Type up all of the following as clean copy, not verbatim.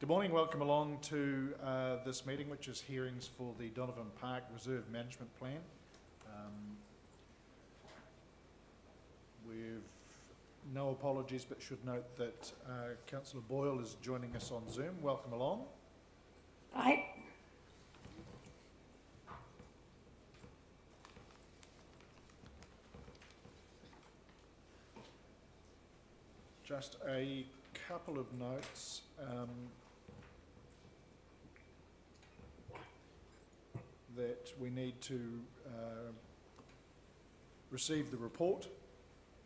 Good morning, welcome along to this meeting, which is hearings for the Donovan Park Reserve Management Plan. We've no apologies, but should note that Councillor Boyle is joining us on Zoom. Welcome along. Hi. Just a couple of notes. That we need to receive the report,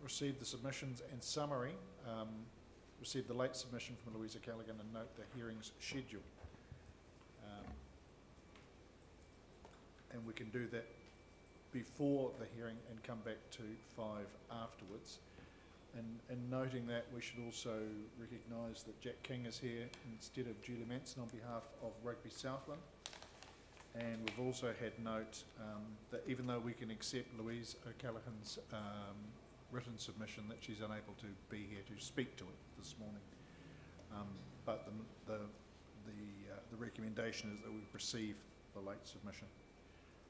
receive the submissions and summary, receive the late submission from Louisa Callaghan and note the hearings schedule. And we can do that before the hearing and come back to 5 afterwards. And noting that, we should also recognise that Jack King is here instead of Julie Manson on behalf of Rugby Southland. And we've also had note that even though we can accept Louise O'Callaghan's written submission, that she's unable to be here to speak to it this morning. But the recommendation is that we receive the late submission.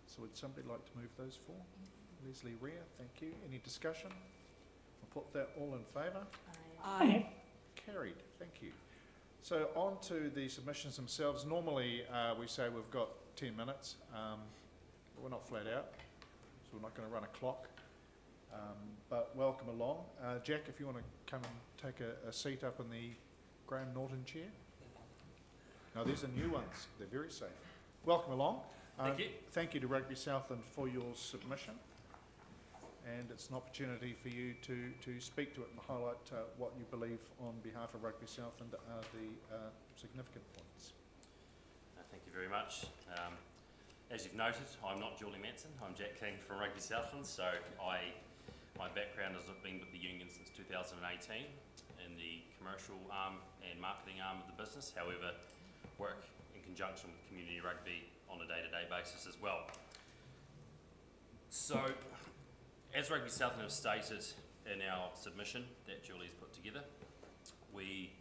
So would somebody like to move those four? Leslie Rea, thank you. Any discussion? I'll put that all in favour. Aye. Carried, thank you. So on to the submissions themselves. Normally we say we've got 10 minutes, but we're not flat out, so we're not going to run a clock. But welcome along. Jack, if you want to come and take a seat up in the Graham Norton chair. Now these are new ones, they're very safe. Welcome along. Thank you. Thank you to Rugby Southland for your submission. And it's an opportunity for you to speak to it and highlight what you believe on behalf of Rugby Southland are the significant points. Thank you very much. As you've noted, I'm not Julie Manson, I'm Jack King from Rugby Southland, so my background has been with the union since 2018 in the commercial arm and marketing arm of the business, however, work in conjunction with community rugby on a day-to-day basis as well. So, as Rugby Southland have stated in our submission that Julie's put together, we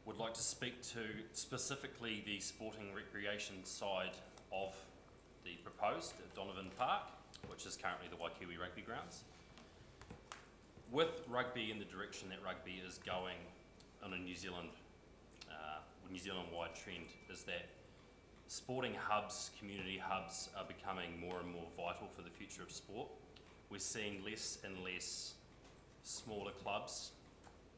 would like to speak to specifically the sporting recreation side of the proposed at Donovan Park, which is currently the Waikiwi Rugby Grounds. With rugby in the direction that rugby is going on a New Zealand-wide trend, is that sporting hubs, community hubs are becoming more and more vital for the future of sport. We're seeing less and less smaller clubs,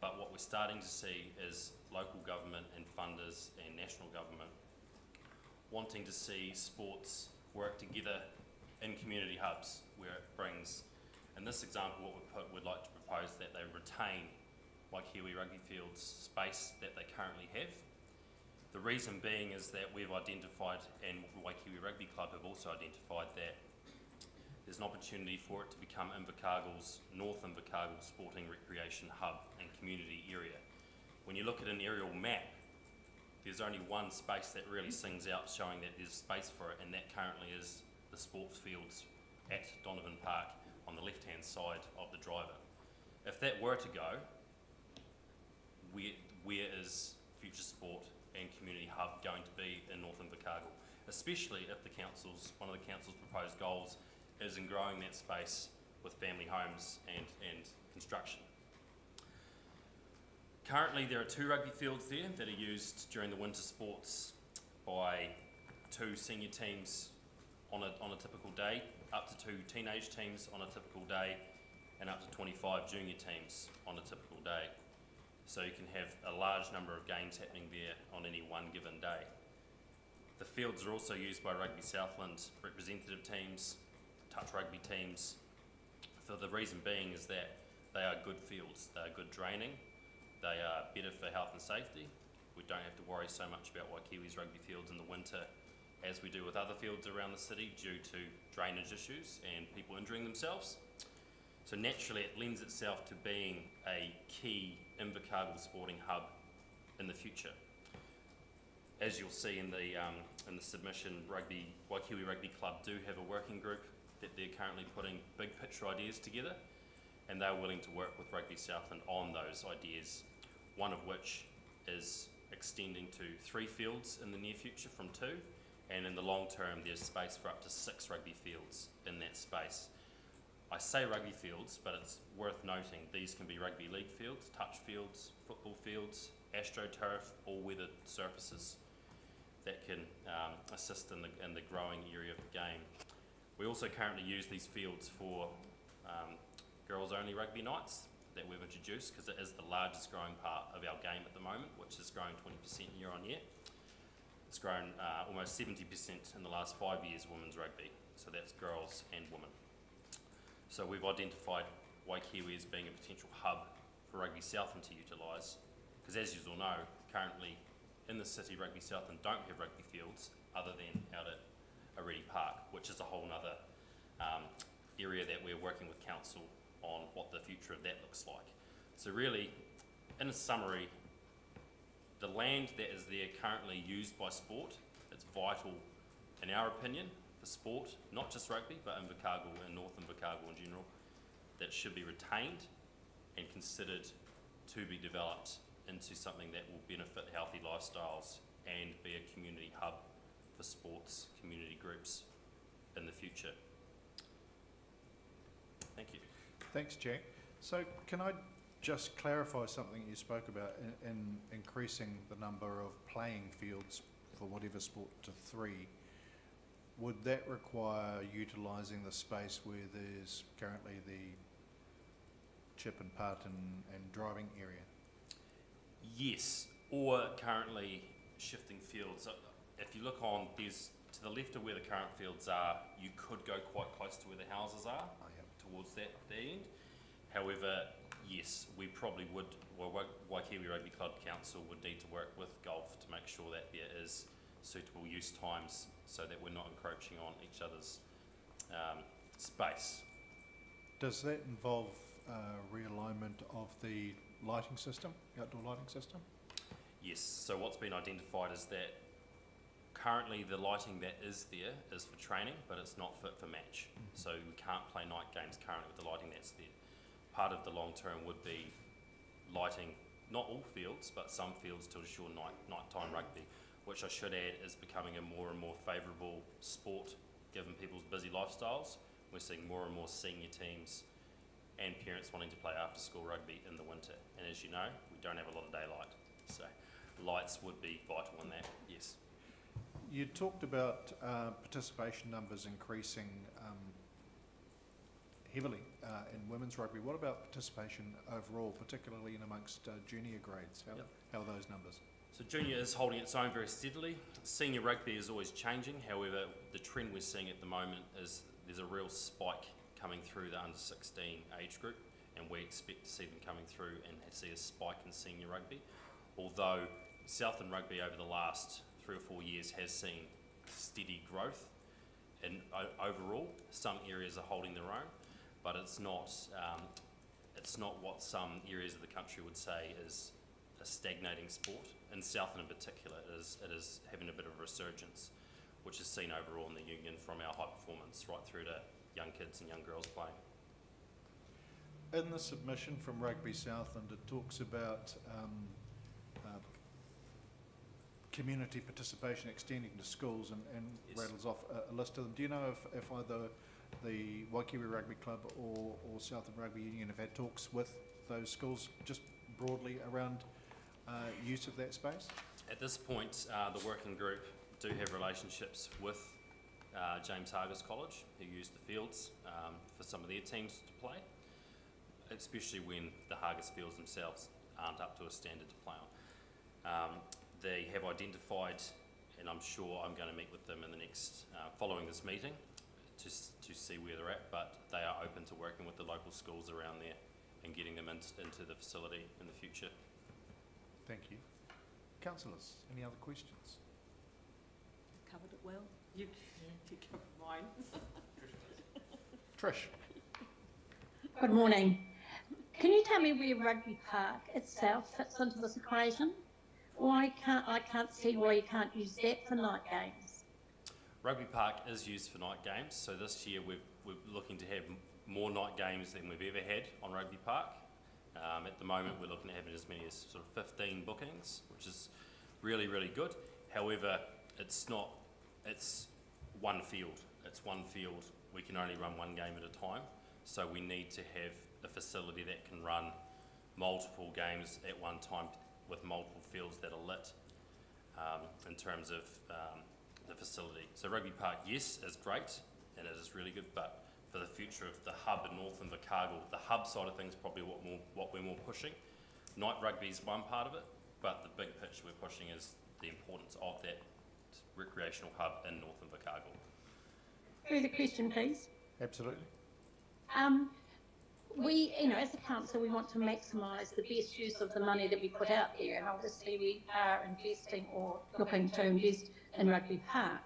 but what we're starting to see is local government and funders and national government wanting to see sports work together in community hubs where it brings, in this example, what we'd like to propose that they retain Waikiwi Rugby Field's space that they currently have. The reason being is that we've identified, and Waikiwi Rugby Club have also identified, that there's an opportunity for it to become Invercargill's, North Invercargill sporting recreation hub and community area. When you look at an aerial map, there's only one space that really sings out showing that there's space for it, and that currently is the sports fields at Donovan Park on the left-hand side of the driver. If that were to go, where is future sport and community hub going to be in North Invercargill? Especially if one of the council's proposed goals is in growing that space with family homes and construction. Currently there are 2 rugby fields there that are used during the winter sports by 2 senior teams on a typical day, up to 2 teenage teams on a typical day, and up to 25 junior teams on a typical day. So you can have a large number of games happening there on any one given day. The fields are also used by Rugby Southland representative teams, touch rugby teams, for the reason being is that they are good fields, they are good draining, they are better for health and safety. We don't have to worry so much about Waikiwi's rugby fields in the winter as we do with other fields around the city due to drainage issues and people injuring themselves. So naturally it lends itself to being a key Invercargill sporting hub in the future. As you'll see in the submission, Waikiwi Rugby Club do have a working group that they're currently putting big picture ideas together, and they're willing to work with Rugby Southland on those ideas, one of which is extending to 3 fields in the near future from 2, and in the long term there's space for up to 6 rugby fields in that space. I say rugby fields, but it's worth noting these can be rugby league fields, touch fields, football fields, astroturf, all-weather surfaces that can assist in the growing area of the game. We also currently use these fields for girls-only rugby nights that we've introduced, because it is the largest growing part of our game at the moment, which is growing 20% year on year. It's grown almost 70% in the last 5 years, women's rugby, so that's girls and women. So we've identified Waikiwi as being a potential hub for Rugby Southland to utilise, because as you all know, currently in the city, Rugby Southland don't have rugby fields other than out at Areti Park, which is a whole other area that we're working with council on what the future of that looks like. So really, in a summary, the land that is there currently used by sport, it's vital, in our opinion, for sport, not just rugby, but Invercargill and North Invercargill in general, that should be retained and considered to be developed into something that will benefit healthy lifestyles and be a community hub for sports community groups in the future. Thank you. Thanks, Jack. So can I just clarify something you spoke about in increasing the number of playing fields for whatever sport to 3? Would that require utilising the space where there's currently the chip and putt and driving area? Yes, or currently shifting fields. If you look on, there's to the left of where the current fields are, you could go quite close to where the houses are, towards that end. However, yes, we probably would, well, Waikiwi Rugby Club Council would need to work with golf to make sure that there is suitable use times so that we're not encroaching on each other's space. Does that involve realignment of the lighting system, outdoor lighting system? Yes, so what's been identified is that currently the lighting that is there is for training, but it's not fit for match. So we can't play night games currently with the lighting that's there. Part of the long term would be lighting, not all fields, but some fields to ensure nighttime rugby, which I should add is becoming a more and more favourable sport given people's busy lifestyles. We're seeing more and more senior teams and parents wanting to play after school rugby in the winter. And as you know, we don't have a lot of daylight. So lights would be vital in that, yes. You talked about participation numbers increasing heavily in women's rugby. What about participation overall, particularly in amongst junior grades? How are those numbers? So junior is holding its own very steadily. Senior rugby is always changing. However, the trend we're seeing at the moment is there's a real spike coming through the under 16 age group, and we expect to see them coming through and see a spike in senior rugby. Although Southland rugby over the last 3 or 4 years has seen steady growth, and overall some areas are holding their own, but it's not what some areas of the country would say is a stagnating sport. In Southland in particular, it is having a bit of a resurgence, which is seen overall in the union from our high performance right through to young kids and young girls playing. In the submission from Rugby Southland, it talks about community participation extending to schools and Yes. rattles off a list of them. Do you know if either the Waikiwi Rugby Club or Southland Rugby Union have had talks with those schools just broadly around use of that space? At this point, the working group do have relationships with James Hargis College, who use the fields for some of their teams to play, especially when the Hargis fields themselves aren't up to a standard to play on. They have identified, and I'm sure I'm going to meet with them in the next, following this meeting, to see where they're at, but they are open to working with the local schools around there and getting them into the facility in the future. Thank you. Councillors, any other questions? Covered it well. You covered mine. Trish? Good morning. Can you tell me where Rugby Park itself fits into this equation? I can't see why you can't use that for night games. Rugby Park is used for night games, so this year we're looking to have more night games than we've ever had on Rugby Park. At the moment we're looking at having as many as sort of 15 bookings, which is really, really good. However, it's not, it's one field. It's one field. We can only run one game at a time. So we need to have a facility that can run multiple games at one time with multiple fields that are lit in terms of the facility. So Rugby Park, yes, is great and it is really good, but for the future of the hub in North Invercargill, the hub side of things probably what we're more pushing. Night rugby is one part of it, but the big picture we're pushing is the importance of that recreational hub in North Invercargill. Further question, please. Absolutely. We, you know, as a council, we want to maximise the best use of the money that we put out there, and obviously we are investing or looking to invest in Rugby Park.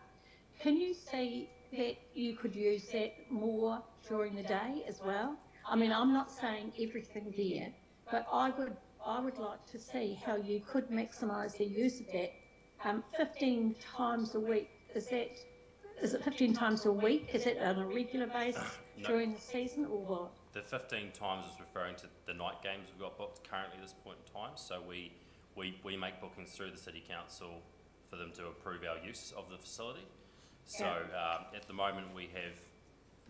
Can you see that you could use that more during the day as well? I mean, I'm not saying everything there, but I would like to see how you could maximise the use of that. 15 times a week, is it 15 times a week? Is it on a regular basis No. during the season, or what? The 15 times is referring to the night games we've got booked currently at this point in time. So we make bookings through the City Council for them to approve our use of the facility. So at the moment we have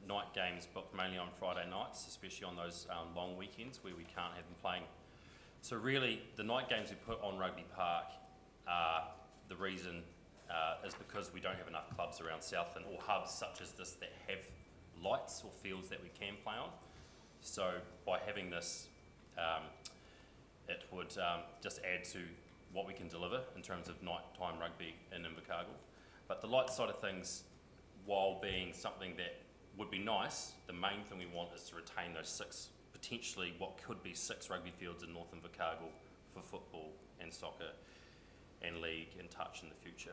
night games booked mainly on Friday nights, especially on those long weekends where we can't have them playing. So really the night games we put on Rugby Park, the reason is because we don't have enough clubs around Southland or hubs such as this that have lights or fields that we can play on. So by having this, it would just add to what we can deliver in terms of nighttime rugby in Invercargill. But the light side of things, while being something that would be nice, the main thing we want is to retain those six, potentially what could be 6 rugby fields in North Invercargill for football and soccer and league and touch in the future.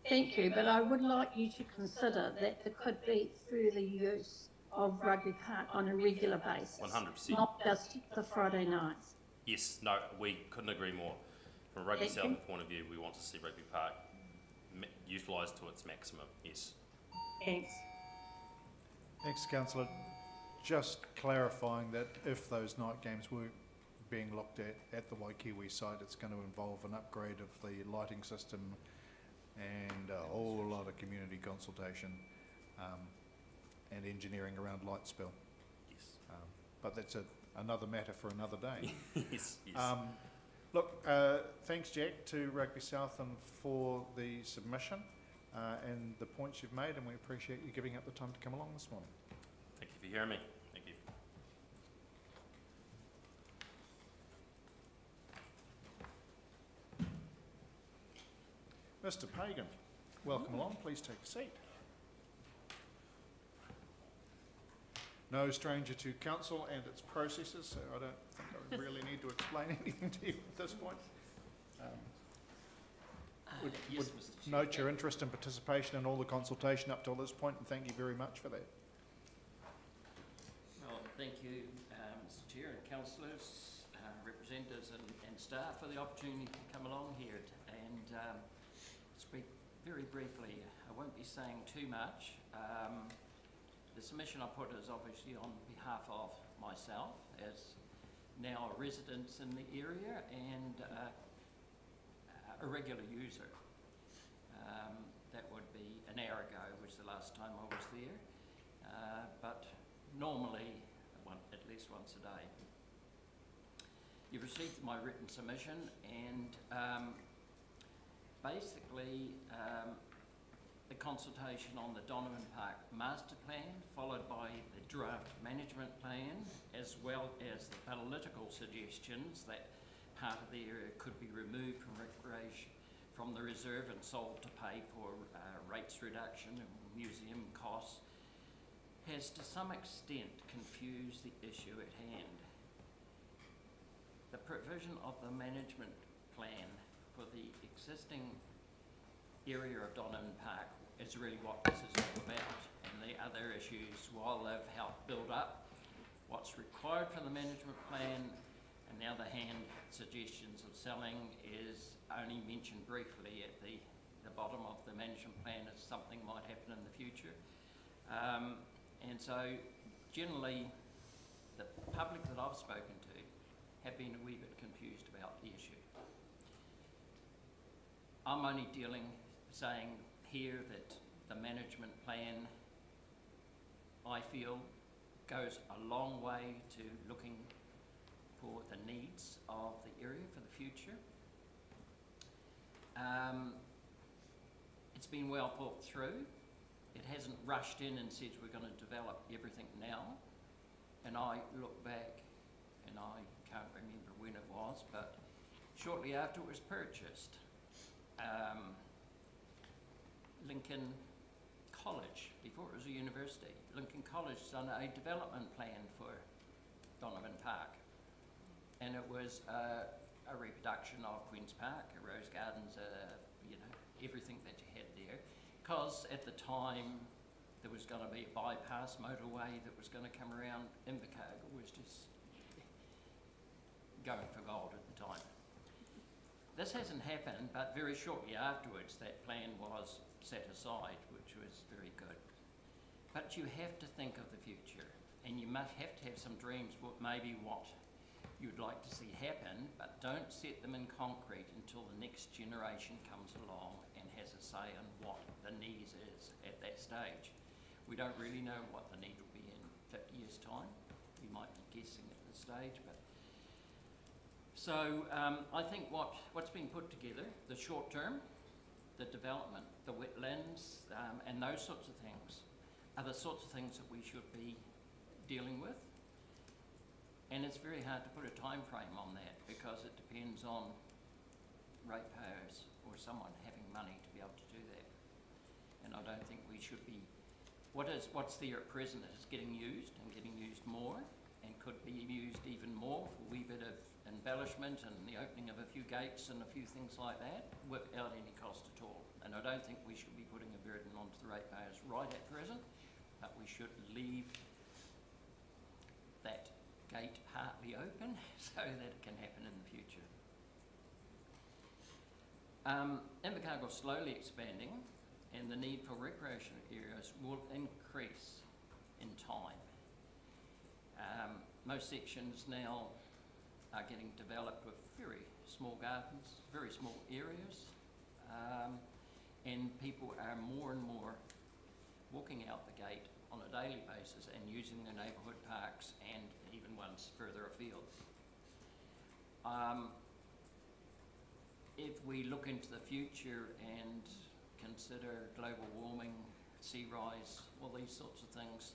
Thank you, but I would like you to consider that there could be further use of Rugby Park on a regular basis. 100%. Not just the Friday nights. Yes, no, we couldn't agree more. From a Rugby Southland point of view, we want to see Rugby Park utilised to its maximum, yes. Thanks. Thanks, Councillor. Just clarifying that if those night games were being looked at the Waikiwi site, it's going to involve an upgrade of the lighting system and a whole lot of community consultation and engineering around light spill. Yes. But that's another matter for another day. Yes, yes. Look, thanks, Jack, to Rugby Southland for the submission and the points you've made, and we appreciate you giving up the time to come along this morning. Thank you for hearing me. Thank you. Mr. Pagan, welcome along. Please take a seat. No stranger to council and its processes, so I don't think I really need to explain anything to you at this point. Yes, Would Mr. Chair. note your interest and participation in all the consultation up till this point, and thank you very much for that. Well, thank you, Mr. Chair and councillors, representatives and staff for the opportunity to come along here and speak very briefly. I won't be saying too much. The submission I put is obviously on behalf of myself as now a resident in the area and a regular user. That would be an hour ago, was the last time I was there, but normally at least once a day. You've received my written submission and basically the consultation on the Donovan Park master plan, followed by the draft management plan, as well as the political suggestions that part of the area could be removed from recreation, from the reserve and sold to pay for rates reduction and museum costs, has to some extent confused the issue at hand. The provision of the management plan for the existing area of Donovan Park is really what this is all about, and the other issues, while they've helped build up what's required for the management plan, and the other hand, suggestions of selling is only mentioned briefly at the bottom of the management plan as something might happen in the future. And so generally the public that I've spoken to have been a wee bit confused about the issue. I'm only saying here that the management plan, I feel, goes a long way to looking for the needs of the area for the future. It's been well thought through. It hasn't rushed in and said we're going to develop everything now. And I look back, and I can't remember when it was, but shortly after it was purchased, Lincoln College, before it was a university, Lincoln College done a development plan for Donovan Park. And it was a reproduction of Queen's Park, Rose Gardens, you know, everything that you had there. Because at the time, there was going to be a bypass motorway that was going to come around. Invercargill was just going for gold at the time. This hasn't happened, but very shortly afterwards, that plan was set aside, which was very good. But you have to think of the future, and you must have to have some dreams, maybe what you'd like to see happen, but don't set them in concrete until the next generation comes along and has a say in what the need is at that stage. We don't really know what the need will be in 50 years' time. We might be guessing at this stage, but so I think what's been put together, the short term, the development, the wetlands, and those sorts of things are the sorts of things that we should be dealing with. And it's very hard to put a time frame on that because it depends on ratepayers or someone having money to be able to do that. And I don't think we should be, what's there at present is getting used and getting used more and could be used even more for a wee bit of embellishment and the opening of a few gates and a few things like that without any cost at all. And I don't think we should be putting a burden onto the ratepayers right at present, but we should leave that gate partly open so that it can happen in the future. Invercargill is slowly expanding and the need for recreational areas will increase in time. Most sections now are getting developed with very small gardens, very small areas, and people are more and more walking out the gate on a daily basis and using their neighbourhood parks and even ones further afield. If we look into the future and consider global warming, sea rise, all these sorts of things,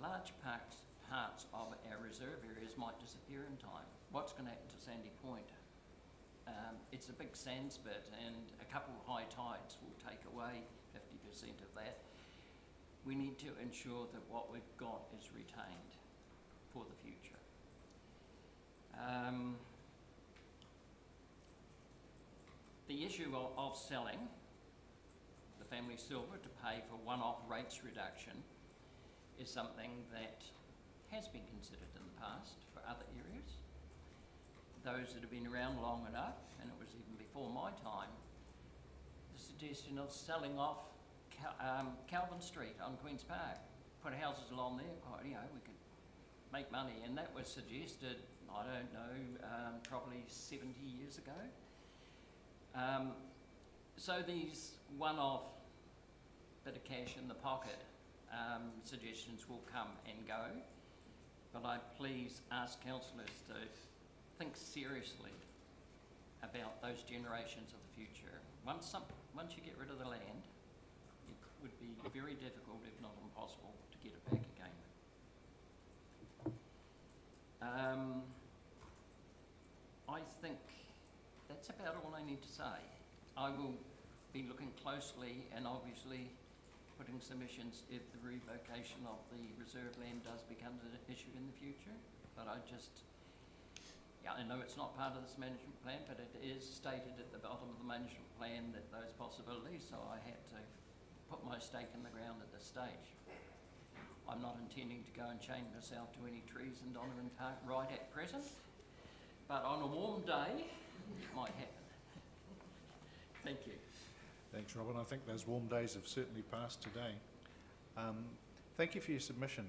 large parts of our reserve areas might disappear in time. What's going to happen to Sandy Point? It's a big sand spit and a couple of high tides will take away 50% of that. We need to ensure that what we've got is retained for the future. The issue of selling the family silver to pay for one-off rates reduction is something that has been considered in the past for other areas. Those that have been around long enough, and it was even before my time, the suggestion of selling off Calvin Street on Queen's Park, put houses along there, you know, we could make money, and that was suggested, I don't know, probably 70 years ago. So these one-off bit of cash in the pocket suggestions will come and go, but I please ask councillors to think seriously about those generations of the future. Once you get rid of the land, it would be very difficult, if not impossible, to get it back again. I think that's about all I need to say. I will be looking closely and obviously putting submissions if the revocation of the reserve land does become an issue in the future. But I know it's not part of this management plan, but it is stated at the bottom of the management plan that those possibilities, so I had to put my stake in the ground at this stage. I'm not intending to go and chain myself to any trees in Donovan Park right at present, but on a warm day, it might happen. Thank you. Thanks, Robin. I think those warm days have certainly passed today. Thank you for your submission.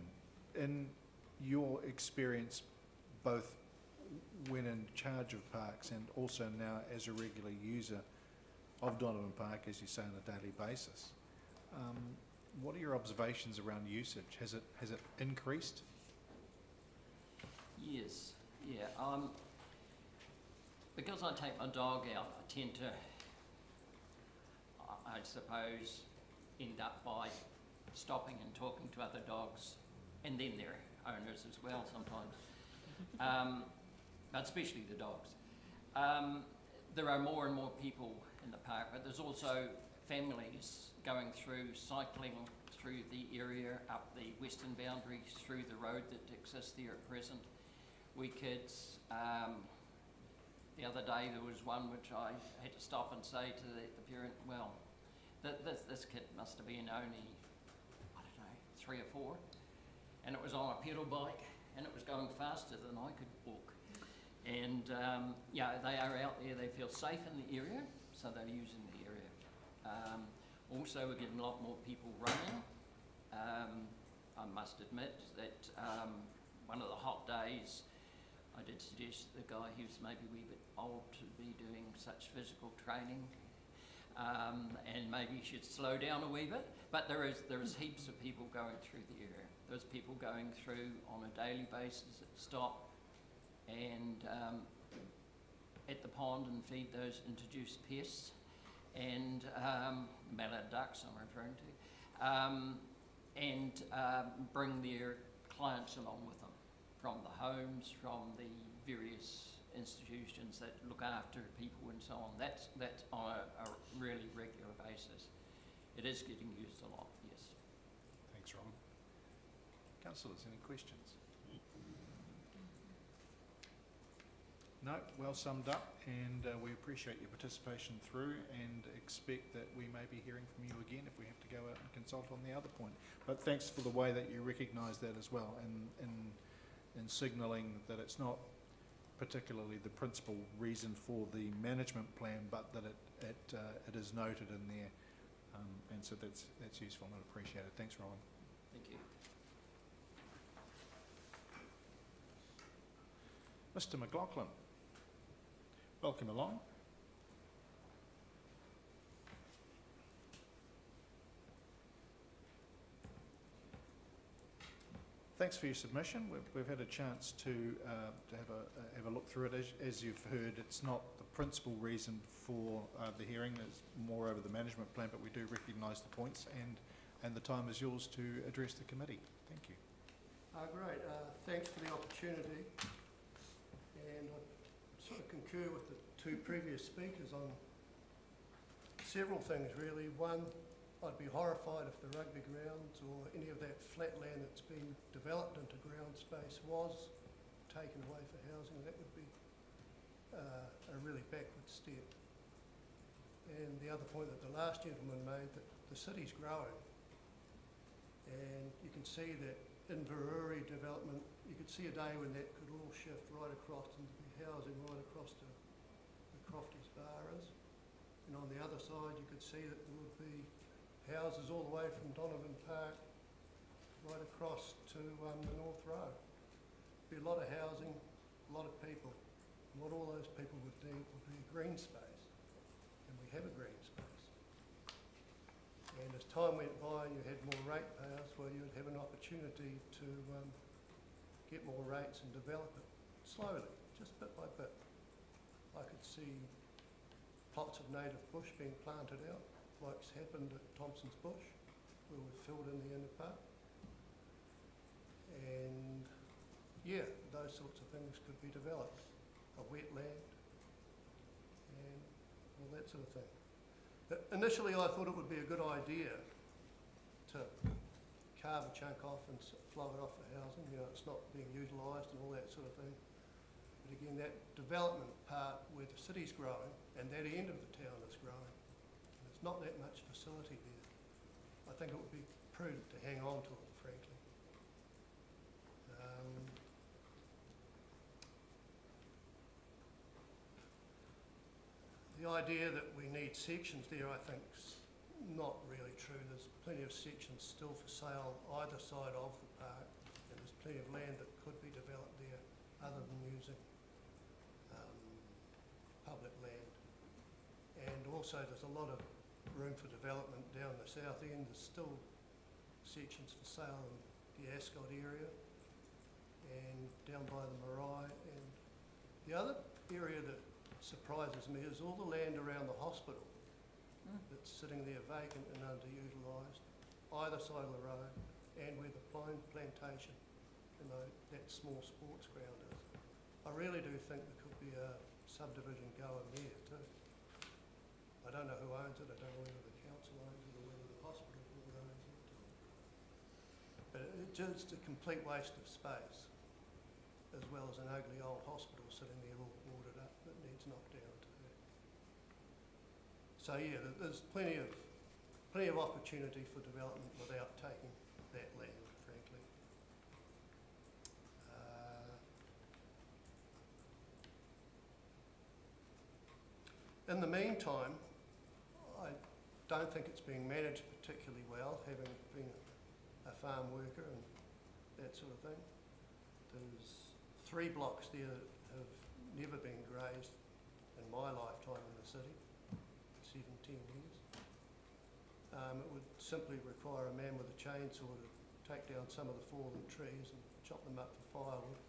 In your experience, both when in charge of parks and also now as a regular user, of Donovan Park, as you say, on a daily basis. What are your observations around usage? Has it increased? Yes, yeah. Because I take my dog out, I tend to, I suppose, end up by stopping and talking to other dogs, and then their owners as well sometimes, but especially the dogs. There are more and more people in the park, but there's also families going through, cycling through the area, up the western boundary, through the road that exists there at present. We kids, the other day there was one which I had to stop and say to the parent, well, this kid must have been only, I don't know, 3 or 4, and it was on a pedal bike, and it was going faster than I could walk. And yeah, they are out there, they feel safe in the area, so they're using the area. Also, we're getting a lot more people running. I must admit that one of the hot days, I did suggest the guy who's maybe a wee bit old to be doing such physical training, and maybe he should slow down a wee bit. But there is heaps of people going through the area. There's people going through on a daily basis that stop and at the pond and feed those introduced pests and mallard ducks I'm referring to, and bring their clients along with them from the homes, from the various institutions that look after people and so on. That's on a really regular basis. It is getting used a lot, yes. Thanks, Robin. Councillors, any questions? No, well summed up, and we appreciate your participation through and expect that we may be hearing from you again if we have to go out and consult on the other point. But thanks for the way that you recognise that as well, and in signalling that it's not particularly the principal reason for the management plan, but that it is noted in there, and so that's useful and appreciated. Thanks, Robin. Thank you. Mr. McLaughlin, welcome along. Thanks for your submission. We've had a chance to have a look through it. As you've heard, it's not the principal reason for the hearing. It's more over the management plan, but we do recognise the points, and the time is yours to address the committee. Thank you. Great. Thanks for the opportunity. And I sort of concur with the 2 previous speakers on several things, really. One, I'd be horrified if the rugby grounds or any of that flat land that's been developed into ground space was taken away for housing. That would be a really backward step. And the other point that the last gentleman made, that the city's growing, and you can see that Invercargill development, you could see a day when that could all shift right across into the housing right across to the Crofties Bar is. And on the other side, you could see that there would be houses all the way from Donovan Park right across to the North Road. Be a lot of housing, a lot of people. And what all those people would need would be a green space. And we have a green space. And as time went by and you had more ratepayers, well, you'd have an opportunity to get more rates and develop it slowly, just bit by bit. I could see plots of native bush being planted out, like's happened at Thompson's Bush, where we've filled in the inner part. And yeah, those sorts of things could be developed. A wetland and all that sort of thing. But initially I thought it would be a good idea to carve a chunk off and flow it off for housing. You know, it's not being utilised and all that sort of thing. But again, that development part where the city's growing and that end of the town is growing, and there's not that much facility there. I think it would be prudent to hang on to it, frankly. The idea that we need sections there, I think, is not really true. There's plenty of sections still for sale either side of the park, and there's plenty of land that could be developed there other than using public land. And also there's a lot of room for development down the south end. There's still sections for sale in the Ascot area and down by the Marai. And the other area that surprises me is all the land around the hospital that's sitting there vacant and underutilised, either side of the road, and where the pine plantation, that small sports ground is. I really do think there could be a subdivision going there too. I don't know who owns it, I don't know whether the council owns it or whether the hospital board owns it. But it's just a complete waste of space, as well as an ugly old hospital sitting there all boarded up that needs knocked down too. So yeah, there's plenty of opportunity for development without taking that land, frankly. In the meantime, I don't think it's being managed particularly well, having been a farm worker and that sort of thing. There's 3 blocks there that have never been grazed in my lifetime in the city, 7, 10 years. It would simply require a man with a chainsaw to take down some of the fallen trees and chop them up for firewood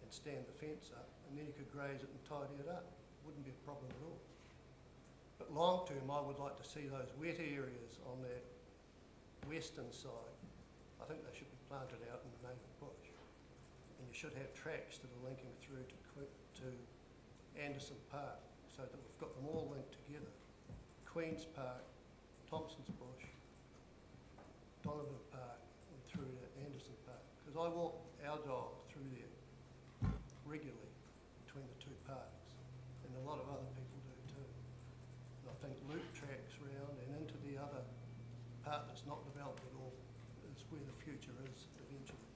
and stand the fence up, and then you could graze it and tidy it up. Wouldn't be a problem at all. But long term, I would like to see those wet areas on that western side. I think they should be planted out in the native bush. And you should have tracks that are linking through to Anderson Park, so that we've got them all linked together. Queen's Park, Thompson's Bush, Donovan Park, and through to Anderson Park. Because I walk our dog through there regularly between the 2 parks, and a lot of other people do too. And I think loop tracks round and into the other part that's not developed at all is where the future is eventually.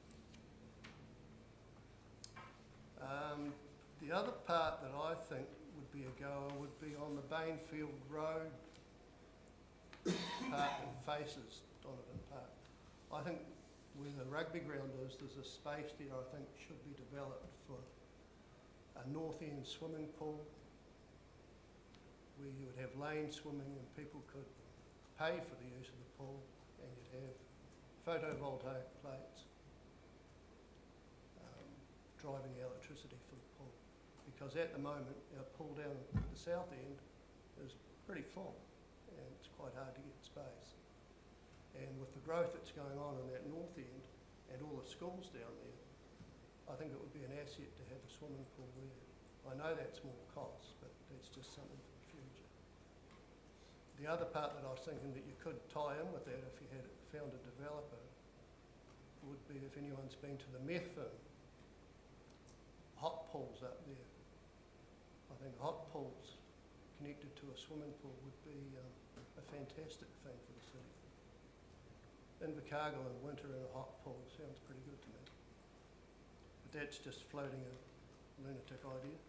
The other part that I think would be a goer would be on the Bainfield Road part that faces Donovan Park. I think where the rugby ground is, there's a space there I think should be developed for a north end swimming pool where you would have lane swimming and people could pay for the use of the pool, and you'd have photovoltaic plates driving the electricity for the pool. Because at the moment, our pool down at the south end is pretty full and it's quite hard to get space. And with the growth that's going on in that north end and all the schools down there, I think it would be an asset to have a swimming pool there. I know that's more cost, but that's just something for the future. The other part that I was thinking that you could tie in with that if you had found a developer would be, if anyone's been to the Methven hot pools up there. I think hot pools connected to a swimming pool would be a fantastic thing for the city. Invercargill in winter in a hot pool sounds pretty good to me. But that's just floating a lunatic idea.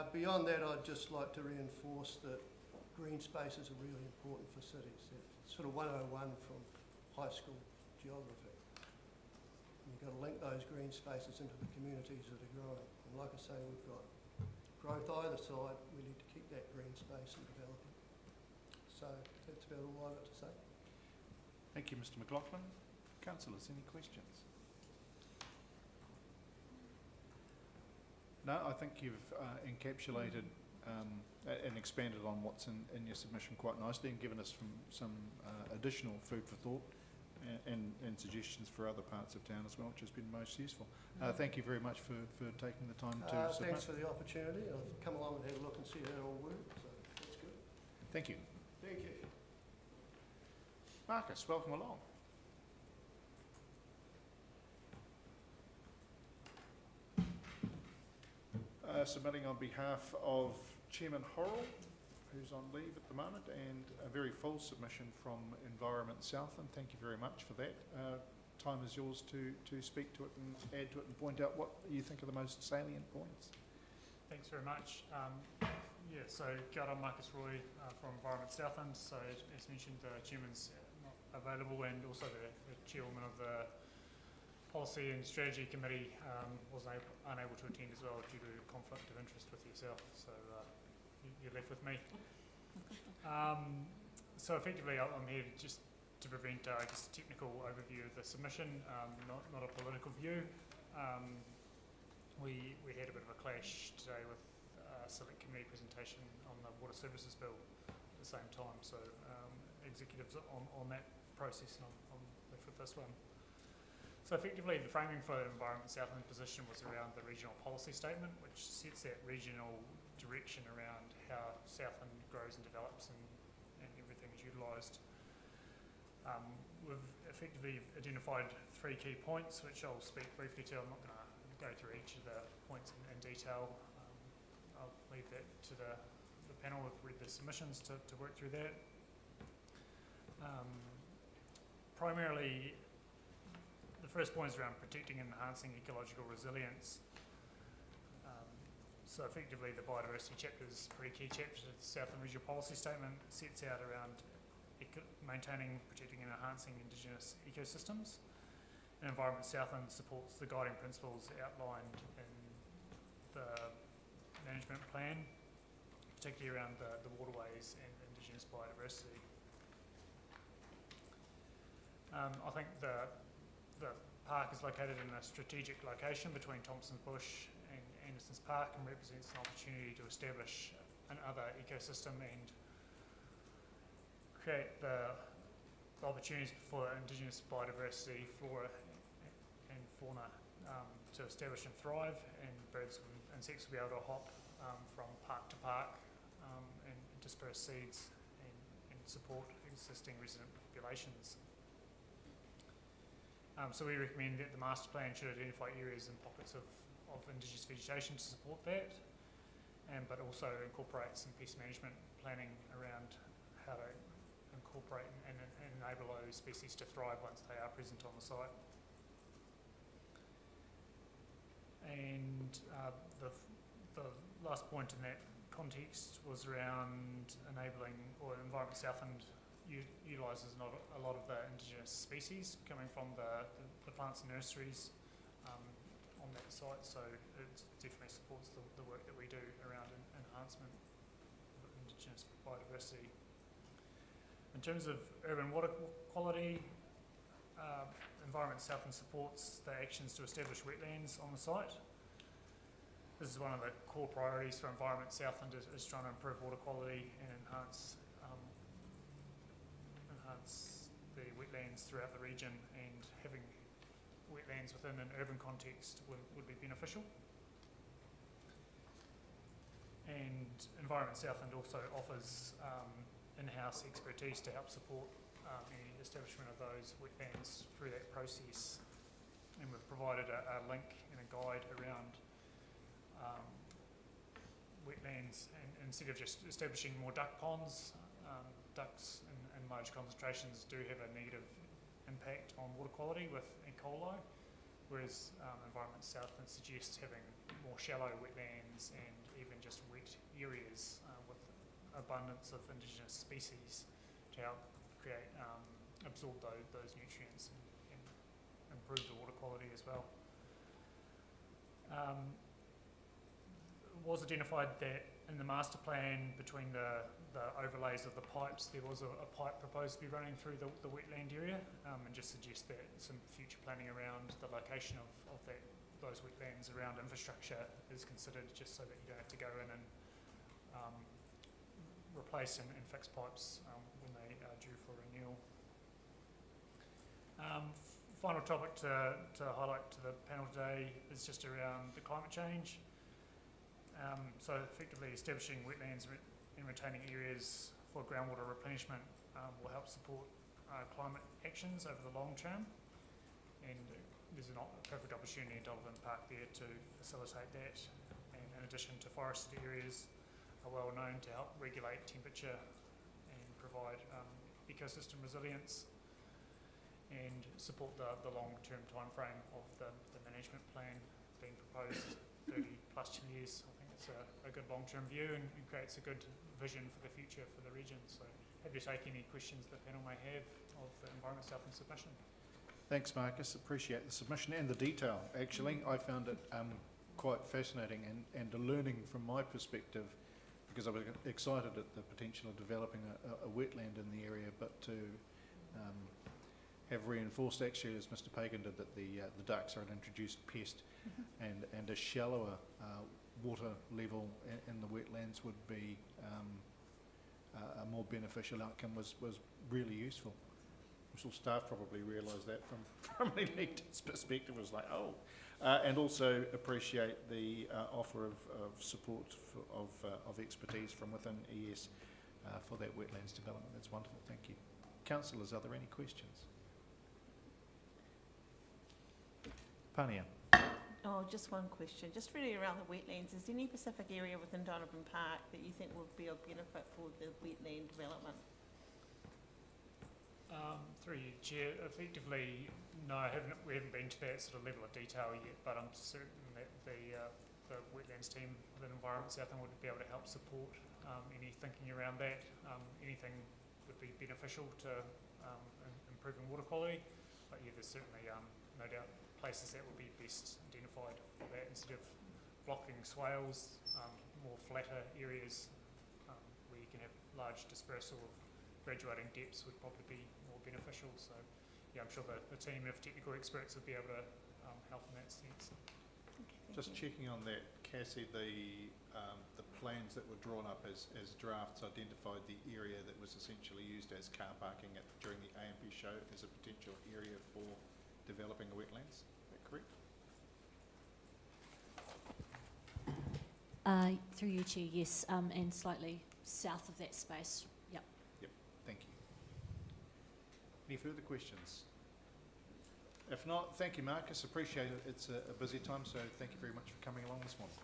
Beyond that, I'd just like to reinforce that green spaces are really important for cities. It's sort of 101 from high school geography. And you've got to link those green spaces into the communities that are growing. And like I say, we've got growth either side. We need to keep that green space and develop it. So that's about all I've got to say. Thank you, Mr. McLaughlin. Councillors, any questions? No, I think you've encapsulated and expanded on what's in your submission quite nicely and given us some additional food for thought and suggestions for other parts of town as well, which has been most useful. Thank you very much for taking the time to submit. Thanks for the opportunity. I've come along and had a look and see how it all works, so that's good. Thank you. Thank you. Marcus, welcome along. Submitting on behalf of Chairman Horrell, who's on leave at the moment, and a very full submission from Environment South, and thank you very much for that. Time is yours to speak to it and add to it and point out what you think are the most salient points. Thanks very much. So kia ora, Marcus Roy from Environment Southland. So as mentioned, the Chairman's not available, and also the Chairwoman of the Policy and Strategy Committee was unable to attend as well due to conflict of interest with yourself. So you're left with me. So effectively, I'm here just to present, I guess, a technical overview of the submission, not a political view. We had a bit of a clash today with select committee presentation on the Water Services Bill at the same time, so executives on that process, and I'm left with this one. So effectively, the framing for the Environment Southland position was around the regional policy statement, which sets that regional direction around how Southland grows and develops and everything is utilised. We've effectively identified 3 key points, which I'll speak briefly to. I'm not going to go through each of the points in detail. I'll leave that to the panel who've read the submissions to work through that. Primarily, the first point is around protecting and enhancing ecological resilience. So effectively, the biodiversity chapter is a pretty key chapter of the Southland Regional Policy Statement. It sets out around maintaining, protecting and enhancing Indigenous ecosystems. And Environment Southland supports the guiding principles outlined in the management plan, particularly around the waterways and Indigenous biodiversity. I think the park is located in a strategic location between Thompson's Bush and Anderson's Park and represents an opportunity to establish another ecosystem and create the opportunities for Indigenous biodiversity, flora and fauna to establish and thrive, and birds and insects will be able to hop from park to park and disperse seeds and support existing resident populations. So we recommend that the master plan should identify areas and pockets of Indigenous vegetation to support that, but also incorporate some pest management planning around how to incorporate and enable those species to thrive once they are present on the site. And the last point in that context was around enabling, or Environment Southland utilises a lot of the Indigenous species coming from the plants and nurseries on that site, so it definitely supports the work that we do around enhancement of Indigenous biodiversity. In terms of urban water quality, Environment Southland supports the actions to establish wetlands on the site. This is one of the core priorities for Environment Southland is trying to improve water quality and enhance the wetlands throughout the region, and having wetlands within an urban context would be beneficial. And Environment Southland also offers in-house expertise to help support any establishment of those wetlands through that process. And we've provided a link and a guide around wetlands, and instead of just establishing more duck ponds, ducks in large concentrations do have a negative impact on water quality with E. coli, whereas Environment Southland suggests having more shallow wetlands and even just wet areas with abundance of Indigenous species to help create, absorb those nutrients and improve the water quality as well. It was identified that in the master plan, between the overlays of the pipes, there was a pipe proposed to be running through the wetland area, and just suggest that some future planning around the location of those wetlands around infrastructure is considered, just so that you don't have to go in and replace and fix pipes when they are due for renewal. Final topic to highlight to the panel today is just around the climate change. So effectively establishing wetlands and retaining areas for groundwater replenishment will help support climate actions over the long term, and there's a perfect opportunity in Donovan Park there to facilitate that. And in addition to forested areas are well known to help regulate temperature and provide ecosystem resilience and support the long-term time frame of the management plan being proposed 30 plus years. I think it's a good long-term view and creates a good vision for the future for the region. So happy to take any questions the panel may have of the Environment Southland submission. Thanks, Marcus. Appreciate the submission and the detail, actually. I found it quite fascinating and a learning from my perspective, because I was excited at the potential of developing a wetland in the area, but to have reinforced actually, as Mr. Pagan did, that the ducks are an introduced pest, and a shallower water level in the wetlands would be a more beneficial outcome was really useful. Bristol staff probably realised that from an elected's perspective. It was like, oh. And also appreciate the offer of support of expertise from within ES for that wetlands development. That's wonderful, thank you. Councillors, are there any questions? Pania. Oh, just one question. Just really around the wetlands, is there any specific area within Donovan Park that you think would be of benefit for the wetland development? Through you, Chair, effectively, no, we haven't been to that sort of level of detail yet, but I'm certain that the wetlands team within Environment Southland would be able to help support any thinking around that. Anything would be beneficial to improving water quality, but yeah, there's certainly no doubt places that would be best identified for that, instead of blocking swales, more flatter areas where you can have large dispersal of graduating depths would probably be more beneficial. So yeah, I'm sure the team of technical experts would be able to help in that sense. Okay, Just checking on that, Cassie, the plans that were drawn up as drafts identified the area that was essentially used as car parking during the AMP show as a potential area for developing a wetlands. Is that correct? Through you, Chair, yes, and slightly south of that space. Yep. Yep, thank you. Any further questions? If not, thank you, Marcus. Appreciate it. It's a busy time, so thank you very much for coming along this morning.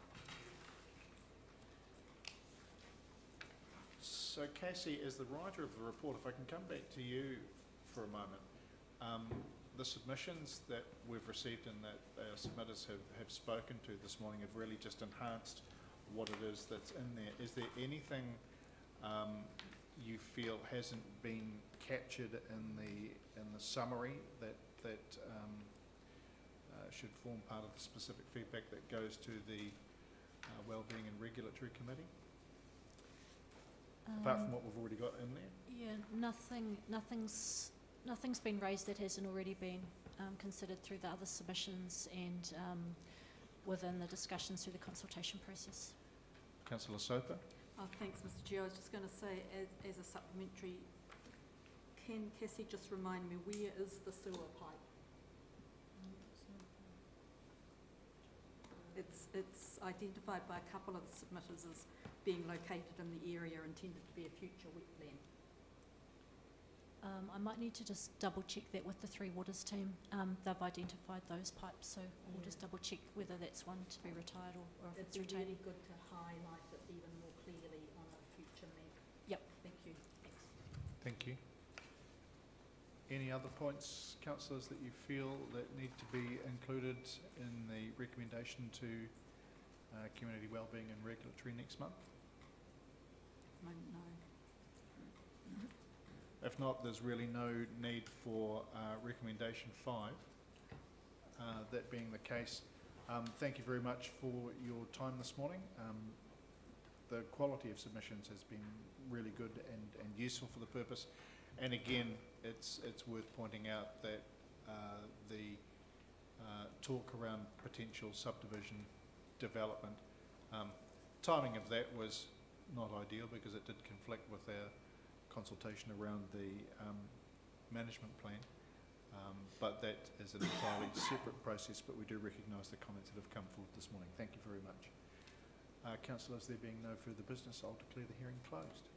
So, Cassie, as the writer of the report, if I can come back to you for a moment. The submissions that we've received and that our submitters have spoken to this morning have really just enhanced what it is that's in there. Is there anything you feel hasn't been captured in the summary that should form part of the specific feedback that goes to the Wellbeing and Regulatory Committee? Apart from what we've already got in there? Yeah, nothing's been raised that hasn't already been considered through the other submissions and within the discussions through the consultation process. Councillor Soper? Oh, thanks, Mr. Chair. I was just going to say, as a supplementary, can Cassie just remind me, where is the sewer pipe? It's identified by a couple of the submitters as being located in the area intended to be a future wetland. I might need to just double check that with the Three Waters team. They've identified those pipes, so we'll just double check whether that's one to be retired or if it's It'd be retained. really good to highlight it even more clearly on a future map. Yep. Thank you. Thanks. Thank you. Any other points, councillors, that you feel that need to be included in the recommendation to Community Wellbeing and Regulatory next month? No. If not, there's really no need for recommendation 5. That being the case, thank you very much for your time this morning. The quality of submissions has been really good and useful for the purpose. And again, it's worth pointing out that the talk around potential subdivision development, timing of that was not ideal because it did conflict with our consultation around the management plan, but that is an entirely separate process, but we do recognise the comments that have come forward this morning. Thank you very much. Councillors, there being no further business, I'll declare the hearing closed.